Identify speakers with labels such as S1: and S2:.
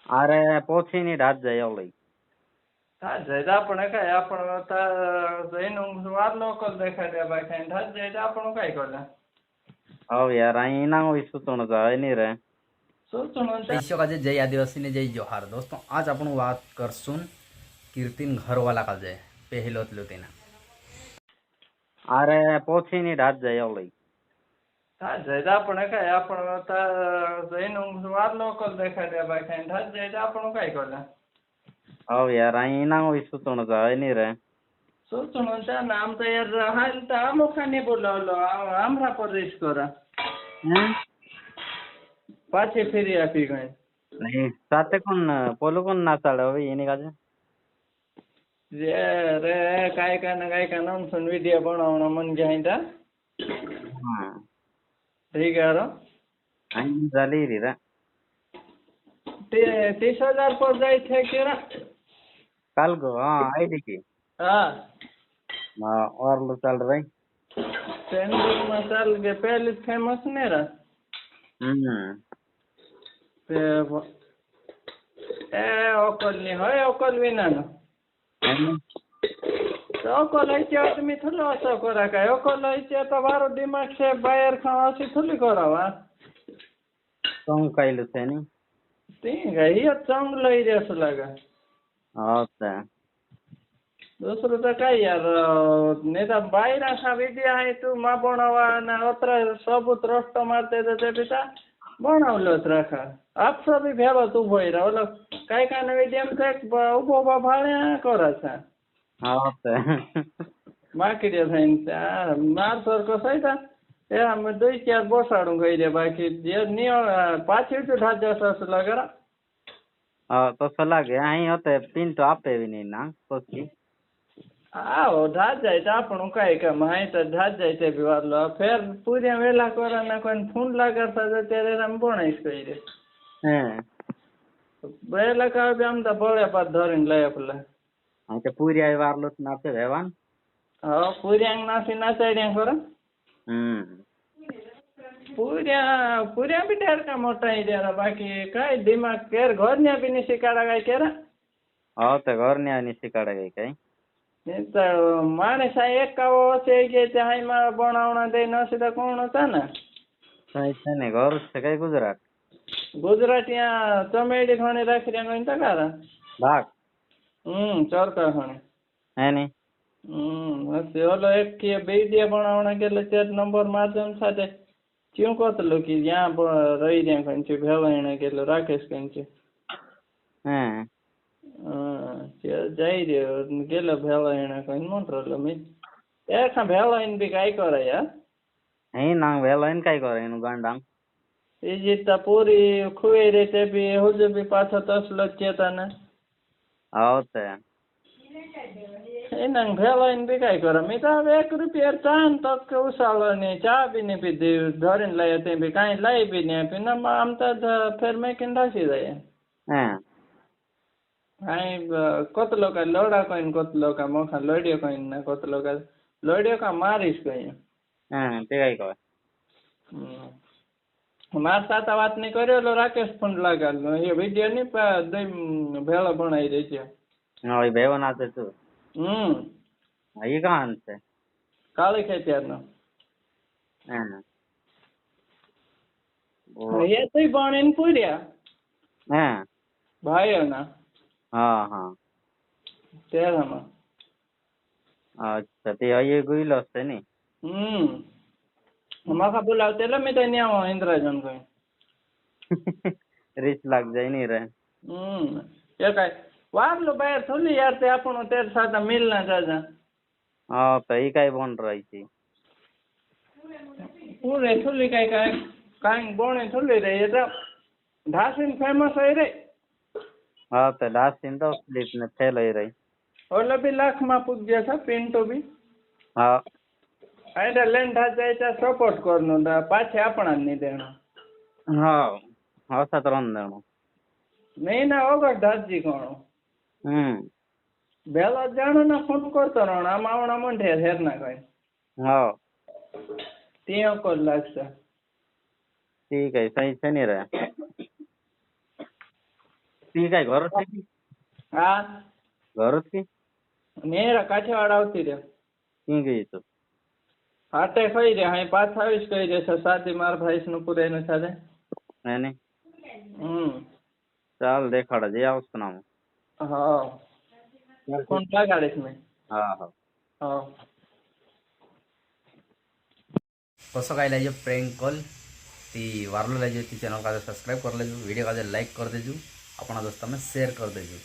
S1: अरे पोथी ની રાત જાય ઓલી
S2: જાય આપણે કઈ આપણો એનું વાર લોકલ દેખાડે બાકી રાત જાય તો આપણું કઈ કરે
S1: હવે यार અહીં ના હોય સુતણ જાય નહીં રે
S3: का जय आदिवासी ने जय जोहार दोस्तों आज अपन बात करसून कीर्तिन घरवाला का जय पहलो तेना
S1: अरे पोथी ની રાત જાય ઓલી
S2: જાય આપણે કઈ આપણો એનું વાર લોકલ દેખાડે બાકી રાત જાય તો આપણું કઈ કરે
S1: હવે यार અહીં ના હોય સુતણ જાય નહીં રે
S2: સોચણું છે ને આમ તો યાર હાલ તો આમોખાને બોલાવલો આમરા પર રીસ કરા પાછી ફેરી આપી ગઈ
S1: નહીં સાથે કોણ પોલું કોણ નાચાડે હવે એની કાજે
S2: રે કાયકા નમસન વિડીયો બનાવવાનો મન જાય તા
S1: હા
S2: ઠીક હારો
S1: અહીં ચાલી રહી રે
S2: 30,000 પર જાય છે કેરા
S1: કાલ ગો हाँ आईडी की
S2: हाँ
S1: और लो चल रही
S2: ट्रेंडिंग में चल गए पहले फेमस नहीं रहा ओकल नहीं है ओकल विना ना तो ओकल ऐसे आदमी थोड़ा ऐसा करा का ओकल ऐसे तो बारो दिमाग से बाहर खाना से थोड़ी करावा
S1: सॉन्ग काइलो से नहीं
S2: ठीक है ये सॉन्ग लई जैसा लगा
S1: होता
S2: दूसरों तो कई यार नहीं तो बाहर आशा विद्या है तू माँ बनावा ना उतरा सबूत रस्तो मारते थे पिता बनावलो रखा आप सभी भेलो तू बोल रहा बोलो कई का विद्या में उभो भाड़े करे छे
S1: होता
S2: बाकी रे थईन मार सर को सही था ए हम 2-4 बोसाड़ू गई रे बाकी जे नियो पाछी तो ढाजा सस लगरा
S1: तो सलाह के અહીં હોતે પિન તો આપે भी नहीं ना सोची
S2: आओ ढाज जाए तो आपणु कई काम हाई तो ढाज जाए ते भी वालो फिर पूरे वेला कोराना कोई फोन लगाता तो तेरे हम बनाईस कई रे वेला का भी हम तो बड़े पर धरीन लय अपले
S1: हां ते पूरी आई वारलो नाचे રહેવાન
S2: हां पूरी अंग नासी नाचाड्या करा पूरे भी डेर का मोटा ही दे बाकी कई दिमाग केर घर ने भी नहीं सिखाड़ा गई केरा
S1: हाँ तो घर ने नहीं सिखाड़ा गई कई
S2: नहीं तो माने सा एक का वो से के चाहे मा बनावना दे न सीधा कौन होता ना
S1: सही है ने घर से कई गुजरात
S2: या चमेड़ी खाने रख रहे हैं तो करा
S1: भाग
S2: चरका खाने
S1: है नहीं
S2: बस ओलो एक के बेदिया बनावना के ले 4 नंबर माध्यम साथे क्यों कहतलो कि यहाँ रही રહ્યા કંચે ભેવાયણા કેટલો રાકેશ કંચે જઈ રહ્યો કેટલો ભેવાયણા કઈ મોટરો મી એખા ભેવાયણ બી કાઈ કરે યાર
S1: અહીં ના ભેવાયણ કાઈ કરે એનું ગાંડામ
S2: એ જીતા પૂરી ખુઈ રીતે બી હુજે બી પાછો તસલો ચેતાને
S1: આવતે
S2: એના ભેવાયણ બી કાઈ કરે મી તો 1 રૂપિયા ચા ને તક ઉસાળો ને ચા બી નહીં પીધી ધરીને લઈ તે બી કાંઈ લઈ બી નહીં આપી ને આમ તો ફેર મેકીને રાખી જાય કાંઈ કોતલો કાંઈ લોડા કોઈને કોતલો કાંઈ મોખા લોડ્યો કોઈને ને કોતલો કાંઈ લોડ્યો કાંઈ મારીશ કઈ
S1: તે કાંઈ કહે
S2: માર સાથે વાત નહીં કર્યો રાકેશ ફોન લગાડલો એ વિડીયો નહીં ભેળો ભણાઈ રહી છે
S1: હા એ ભેવો નાચે તું ये कहाँ से
S2: काली खेतियार ना ये तो ही बाणीन पूरिया भाई है ना
S1: हाँ हाँ
S2: तेरा में
S1: अच्छा ते ये गुइलो से नहीं
S2: हमारा बुलाते लो मैं तो नहीं आऊँ इंद्राजन को
S1: रिच लग जाए नहीं रहे
S2: ये काय वार लो बाहर थोड़ी यार ते अपन तेरे साथ मिलना चाहता
S1: हाँ तो ये काय बन रही थी
S2: पूरे थोड़ी काय काय कांग बोने थोड़ी रे ये तो ढासिन फेमस है रे
S1: हाँ तो ढासिन तो स्लिप ने फैल ही रही
S2: और भी लाख में पूछ गया था पिंटो भी
S1: हाँ
S2: अरे लेन ढास जाए सपोर्ट करनो दा पाछे अपना नहीं देना
S1: हाँ हाँ सतरन देनो
S2: नहीं ना होगा ढास जी कौन बेला जानो ना फोन करतो रहना आम आवना मंडे हेर ना कई
S1: हाँ
S2: तीन को लागसे
S1: ठीक है सही से नहीं रहे ती काय घरच की
S2: હા
S1: घरच की
S2: નેરા કાઠિયાવાડ આવતી રે
S1: की गई तो
S2: હાટે ખઈ રે અહીં પાછા આવીશ કઈ રહેશે શાદી મારા ભાઈ નું પૂરેનું સાથે
S1: मैंने
S2: હમ
S1: चाल देखाड़ा जे आवस नाम
S2: હા ફોન લગાડીશ મેં
S1: हाँ हाँ
S2: હા
S3: कसं काय लायजे प्रँक कॉल ती वारलो लायजे ती चॅनल का सबस्क्राईब कर लेजो व्हिडिओ का लाईक कर देजो अपना दोस्तांना शेअर कर देजो.